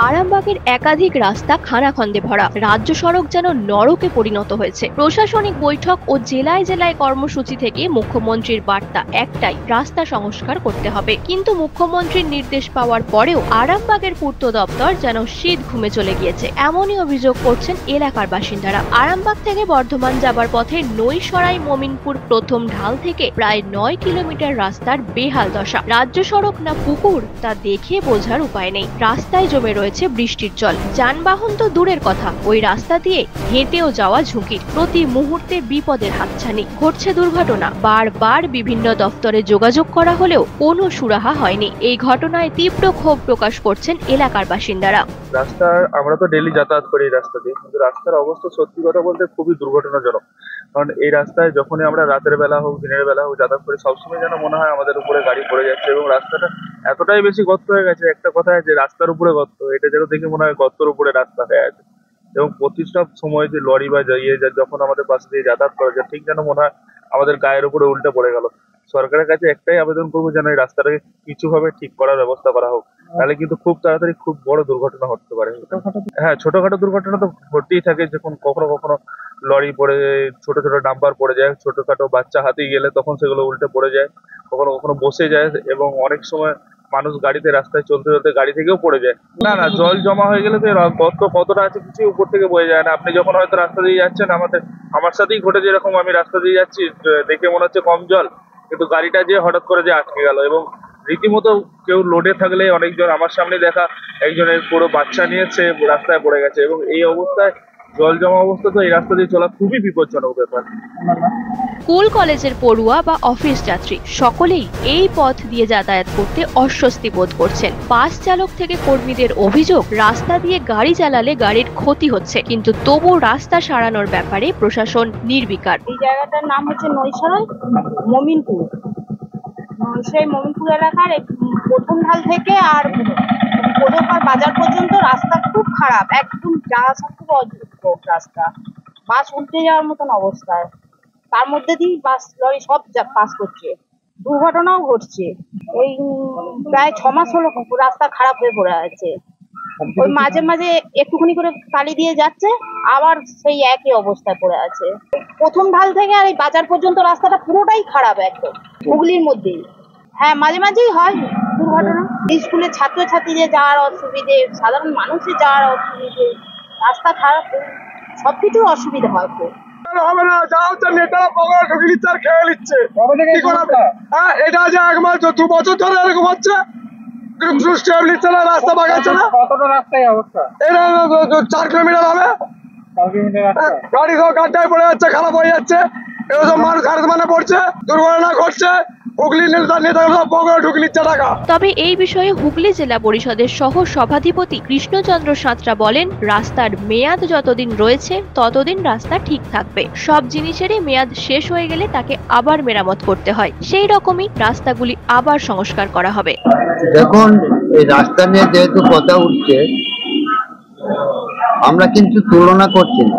আরামবাগের একাধিক রাস্তা খানাখন্দে ভরা, রাজ্য সড়ক যেন নরকে পরিণত হয়েছে। প্রশাসনিক বৈঠক ও জেলায় জেলায় কর্মসূচি থেকে মুখ্যমন্ত্রীর বার্তা একটাই, রাস্তা সংস্কার করতে হবে। কিন্তু মুখ্যমন্ত্রীর নির্দেশ পাওয়ার পরেও আরামবাগের পূর্ত দপ্তর যেন শীত ঘুমে চলে গিয়েছে, এমনই অভিযোগ করছেন এলাকার বাসিন্দারা। আরামবাগ থেকে বর্ধমান যাবার পথে নৈসরাই মমিনপুর প্রথম ঢাল থেকে প্রায় 9 কিলোমিটার রাস্তার বেহাল দশা। রাজ্য সড়ক না পুকুর তা দেখে বোঝার উপায় নেই। রাস্তায় জমে রয়েছে বৃষ্টির জল, যানবাহন তো দূরের কথা, ওই রাস্তা দিয়ে হেঁটেও যাওয়া ঝুঁকির। প্রতি মুহূর্তে বিপদের হাতছানি, ঘটছে দুর্ঘটনা। বারবার বিভিন্ন দপ্তরে যোগাযোগ করা হলেও কোনো সুরাহা হয়নি। এই ঘটনায় তীব্র ক্ষোভ প্রকাশ করছেন এলাকার বাসিন্দারা। রাস্তার আমরা তো ডেইলি যাতায়াত করি এই রাস্তা দিয়ে, কিন্তু রাস্তার অবস্থা সত্যি কথা বলতে খুবই দুর্ঘটনাজনক। কারণ এই রাস্তায় যখনই আমরা রাতের বেলা হোক দিনের বেলা হোক যাতায়াত করি, সবসময় যেন মনে হয় আমাদের উপরে গাড়ি পড়ে যাচ্ছে। এবং রাস্তাটা এতটাই বেশি গর্ত হয়ে গেছে, একটা কথা যে রাস্তার উপরে গর্ত, এটা যেন দেখে মনে হয় গর্তের উপরে রাস্তা হয়ে আছে। এবং প্রতিটা সময় যে লরি বা যখন আমাদের পাশে দিয়ে যাতায়াত করা যায়, ঠিক যেন মনে হয় আমাদের গায়ের উপরে উল্টে পড়ে গেল। সরকারের কাছে একটাই আবেদন করবো, যেন এই রাস্তাটাকে কিছুভাবে ঠিক করার ব্যবস্থা করা হোক, তাহলে কিন্তু খুব তাড়াতাড়ি খুব বড় দুর্ঘটনা ঘটতে পারে। হ্যাঁ, ছোটখাটো দুর্ঘটনা তো ঘটতেই থাকে, যখন কখনো কখনো লরি পড়ে, ছোট ছোট ডাম্পার পড়ে যায়, ছোটখাটো বাচ্চা হাতি গেলে তখন সেগুলো উল্টে পড়ে যায়, কখনো কখনো বসে যায়, এবং অনেক সময় মানুষ গাড়িতে রাস্তায় চলতে চলতে গাড়ি থেকেও পড়ে যায়। না, জল জমা হয়ে গেলে তো গর্ত কতটা আছে কিছু উপর থেকে বয়ে যায় না। আপনি যখন হয়তো রাস্তা দিয়ে যাচ্ছেন, আমার সাথেই ঘটেছে এরকম, আমি রাস্তা দিয়ে যাচ্ছি, দেখে মনে হচ্ছে কম জল, কিন্তু গাড়িটা যে হঠাৎ করে যে আটকে গেল। এবং রীতিমতো কেউ লোডে থাকলে অনেকজন, আমার সামনে দেখা একজনের পুরো বাচ্চা নিয়ে সে রাস্তায় পড়ে গেছে। এবং এই অবস্থায় জল জমা অবস্থা তো এই রাস্তা দিয়ে চলা খুবই বিপজ্জনক ব্যাপার। স্কুল কলেজের পড়ুয়া বা অফিস যাত্রী সকলেই এই পথ দিয়ে যাতায়াত করতে অস্বস্তি বোধ করছেন। বাস চালক থেকে কর্মীদের অভিযোগ, রাস্তা দিয়ে গাড়ি চালালে গাড়ির ক্ষতি হচ্ছে, কিন্তু তবু রাস্তা সারানোর ব্যাপারে প্রশাসন নির্বিকার। এই জায়গাটার নাম হচ্ছে নৈসরাই মমিনপুর। সেই মমিনপুর এলাকার প্রথম ঢাল থেকে আর কোদোপার বাজার পর্যন্ত রাস্তা খুব খারাপ, একদম যাওয়া আসা খুব অযোগ্য রাস্তা, বাস উল্টে যাওয়ার মতন অবস্থায়। তার মধ্যে দিয়ে বাস লরি সব পাস করছে, দুর্ঘটনাও ঘটছে। ওই প্রায় 6 মাস হলো রাস্তা খারাপ হয়ে পড়ে আছে। ওই মাঝে মাঝে একটুখানি করে কালি দিয়ে যাচ্ছে, আবার সেই একই অবস্থায় পড়ে আছে। প্রথম ঢাল থেকে আর এই বাজার পর্যন্ত রাস্তাটা পুরোটাই খারাপ, একদম হুগলির মধ্যেই। হ্যাঁ, মাঝে মাঝেই হয় দুর্ঘটনা। স্কুলের ছাত্রছাত্রীদের যাওয়ার অসুবিধে, সাধারণ মানুষের যাওয়ার অসুবিধে, রাস্তা খারাপ, সবকিছু অসুবিধা হয়। হবে না, যা হচ্ছে নেতারা পকেটে ঢুকে নিচ্ছে আর খেয়ে নিচ্ছে। হ্যাঁ, এটা যে 1 মাস 2 বছর ধরে এরকম হচ্ছে, স্টেপ নিচ্ছে না, রাস্তা বাগাচ্ছে না। কতটা রাস্তায় অবস্থা? এটা 4 কিলোমিটার হবে, গাড়ি সব গাড্ডায় পড়ে যাচ্ছে, খারাপ হয়ে যাচ্ছে, এরকম মানুষ খারাপ মানে পড়ছে, দুর্ঘটনা ঘটছে। তবে এই বিষয়ে হুগলি জেলা পরিষদের সহ সভাধিপতি কৃষ্ণচন্দ্র সাঁতরা বলেন, রাস্তার মেয়াদ যতদিন রয়েছে ততদিন রাস্তা ঠিক থাকবে। সব জিনিসেরই মেয়াদ শেষ হয়ে গেলে তাকে আবার মেরামত করতে হয়, সেই রকমই রাস্তাগুলি আবার সংস্কার করা হবে। দেখুন, এই রাস্তা নিয়ে যেহেতু কথা উঠছে, আমরা কিন্তু তুলনা করছি না।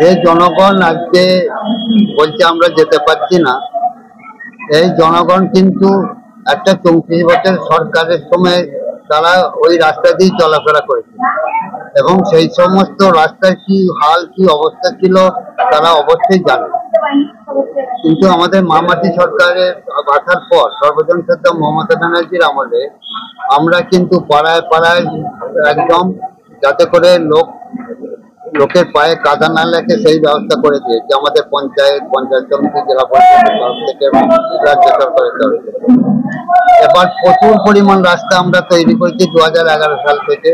এই জনগণ আজকে বলছে আমরা যেতে পারছি না, এই জনগণ কিন্তু একটা 34 বছর সরকারের সময় তারা ওই রাস্তা দিয়ে চলাফেরা করেছে, এবং সেই সমস্ত রাস্তার কি হাল কি অবস্থা ছিল তারা অবশ্যই জানে। কিন্তু আমাদের মামাটি সরকারের আসার পর সর্বজন শ্রদ্ধা মমতা ব্যানার্জির আমলে আমরা কিন্তু পাড়ায় পাড়ায় একদম যাতে করে লোকের পায়ে কাদা না লাগে সেই ব্যবস্থা করে দিয়েছে আমাদের পঞ্চায়েত সমিতি, জেলা পরিষদের তরফ থেকে, রাজ্য সরকারের তরফ থেকে। এবার প্রচুর পরিমাণ রাস্তা আমরা তৈরি করেছি 2011 সাল থেকে,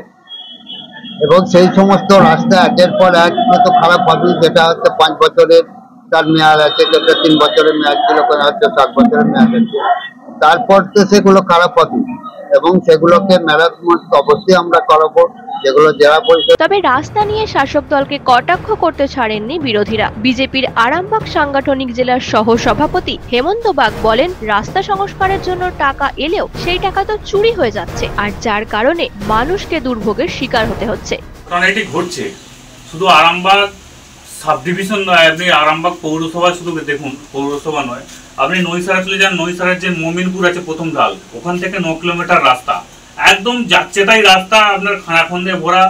এবং সেই সমস্ত রাস্তা একের পর এক তো খারাপ হবে, যেটা হচ্ছে 5 বছরের তার মেয়াদ আছে, যেটা 3 বছরের মেয়াদ ছিল, হচ্ছে 7 বছরের মেয়াদ আছে, তারপর তো সেগুলো খারাপ হবে, এবং সেগুলোকে মেরামত অবশ্যই আমরা করাবো। তবে রাস্তা নিয়ে শাসক দলকে কটাক্ষ করতে ছাড়েননি বিরোধীরা। বিজেপির আরামবাগ সাংগঠনিক জেলার সহ সভাপতি হেমন্ত বাগ বলেন, রাস্তা সংস্কারের জন্য টাকা এলেও সেই টাকা তো চুরি হয়ে যাচ্ছে, আর যার কারণে মানুষকে দুর্ভোগের শিকার হতে হচ্ছে। কারণ এটি ঘটছে শুধু আরামবাগ সাব ডিভিশন নয়, আপনি আরামবাগ পৌরসভা শুধু দেখুন, পৌরসভা নয়, আপনি নৈসারা চলে যান, নৈসারের যে মমিনপুর আছে প্রথম ঢাল, ওখান থেকে 9 কিলোমিটার রাস্তা, একদম যাচ্ছেতাই রাস্তা, আপনার খানাখন্দে ভরা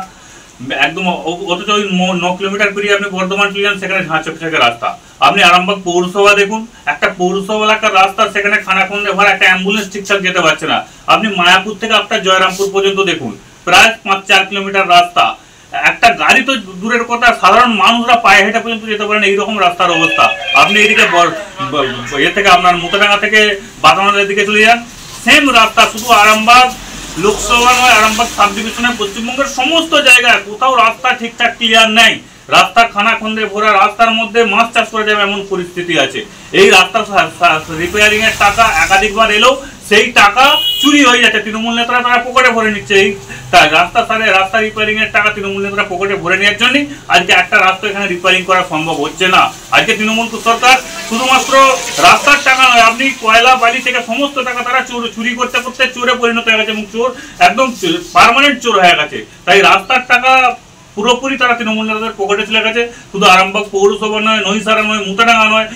একদম। অথচ ওই 9 কিলোমিটার পেরিয়ে আপনি বর্ধমান চলে যান, সেখানে ঝাঁচকঝাঁকে রাস্তা। আপনি আরামবাগ পৌরসভা দেখুন, একটা পৌরসভা এলাকার রাস্তা, সেখানে খানাখন্দে ভরা, একটা অ্যাম্বুলেন্স ঠিকঠাক যেতে পারছে না। আপনি মায়াপুর থেকে আপনার জয়রামপুর পর্যন্ত দেখুন, প্রায় 5-4 কিলোমিটার রাস্তা, একটা গাড়ি তো দূরের কথা, সাধারণ মানুষরা পায়ে হেঁটে পর্যন্ত যেতে পারেন, এইরকম রাস্তার অবস্থা। আপনি এদিকে এ থেকে আপনার মুতাডাঙ্গা থেকে বাতানোর দিকে চলে যান, সেম রাস্তা, শুধু আরামবাগ লোকসভা নয়, আরামবাগ সাব ডিভিশনে পশ্চিমবঙ্গের সমস্ত জায়গায় কোথাও রাস্তা ঠিকঠাক ক্লিয়ার নেই। রাস্তা খানাখন্দে ভরা, রাস্তার মধ্যে মাছ চাষ করা যাবে এমন পরিস্থিতি আছে। এই রাস্তা রিপেয়ারিং এর টাকা একাধিকবার এলেও সেই টাকা চুরি হয়ে যাচ্ছে, তৃণমূল নেতারা তারা পকেটে ভরে নিচ্ছে। এই রাস্তা রিপেয়ারিং এর টাকা তৃণমূল নেতারা পকেটে ভরে নেওয়ার জন্য আজকে একটা রাস্তা এখানে রিপেয়ারিং করা সম্ভব হচ্ছে না। আজকে তৃণমূল সরকার শুধুমাত্র রাস্তার টাকা নয়, আপনি কয়লা বালি থেকে সমস্ত টাকা তারা চুরি করতে করতে চোরে পরিণত হয়ে গেছে, এবং চোর একদম পার্মানেন্ট চোর হয়ে গেছে। তাই রাস্তার টাকা পুরোপুরি তারা তৃণমূল নেতাদের পকেটে চলে গেছে। শুধু আরামবাগ পৌরসভা নয়, নৈসারা নয়, মুতাডাঙ্গা নয়,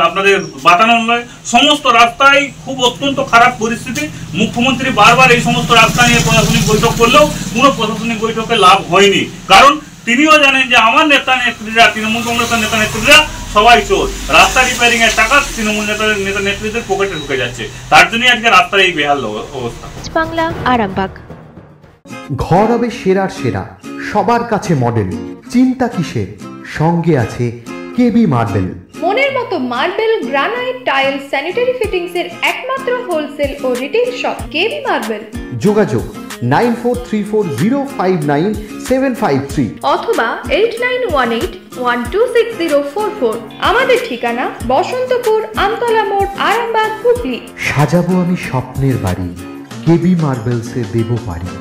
আপনাদের বাতানোর নয়, সমস্ত রাস্তায় খুব অত্যন্ত খারাপ পরিস্থিতি। মুখ্যমন্ত্রী বারবার এই সমস্ত রাস্তা নিয়ে প্রশাসনিক বৈঠক করলেও কোনো প্রশাসনিক বৈঠকে লাভ হয়নি, কারণ তিনিও জানেন যে আমার নেতা নেত্রীরা, তৃণমূল কংগ্রেসের নেতা নেত্রীরা সবাই চোর। রাস্তা রিপেয়ারিং এর টাকা তৃণমূল নেতা নেত্রীদের পকেটে ঢুকে যাচ্ছে, তার জন্যই আজকে রাস্তার এই বেহাল অবস্থা। বাংলা, আরামবাগ। ঘর হবে সেরার সেরা, সবার কাছে মডেল, চিন্তা কিসের, সঙ্গে আছে কেবি মার্বেল। মনের মতো marble, granite, tile, sanitary fittings এর একমাত্র হোলসেল ও রিটেল শপ কেবি মার্বেল। যোগাযোগ 9434059753 অথবা 8918126044। আমাদের ঠিকানা বসন্তপুর, আমতলা মোড়, আরামবাগ, হুগলি। সাজাবো আমি স্বপ্নের বাড়ি, কেবি মার্বেলসে দেবো বাড়ি।